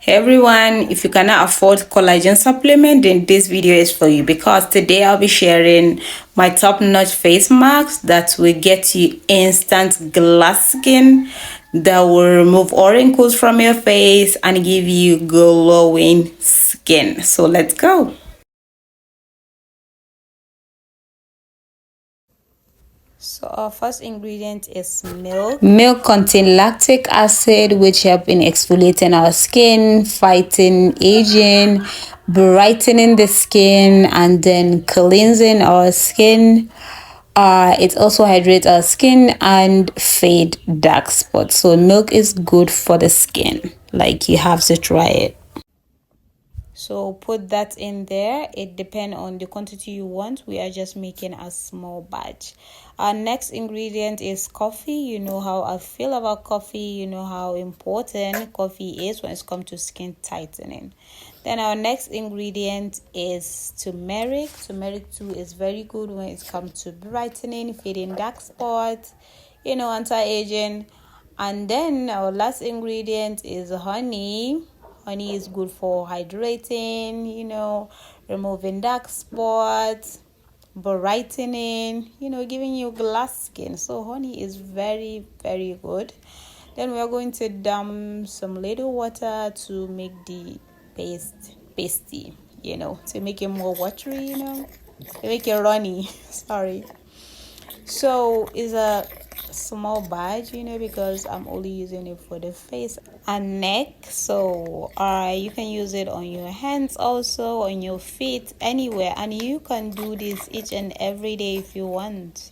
Hey everyone, if you cannot afford collagen supplement, then this video is for you because today I'll be sharing my top-notch face masks that will get you instant glass skin, that will remove all wrinkles from your face and give you glowing skin. So let's go. So our first ingredient is milk. Milk contains lactic acid, which help in exfoliating our skin, fighting aging, brightening the skin, and then cleansing our skin. It also hydrates our skin and fade dark spots. So milk is good for the skin. Like, you have to try it. So put that in there. It depends on the quantity you want. We are just making a small batch. Our next ingredient is coffee. You know how I feel about coffee. You know how important coffee is when it comes to skin tightening. Then our next ingredient is turmeric. Turmeric too is very good when it comes to brightening, fading dark spots, anti-aging. And then our last ingredient is honey. Honey is good for hydrating, removing dark spots, brightening, giving you glass skin. So honey is very, very good. Then we are going to dump some little water to make the paste pasty, to make it more watery, to make it runny. Sorry. So it's a small badge, because I'm only using it for the face and neck. So you can use it on your hands, also on your feet, anywhere, and you can do this each and every day if you want.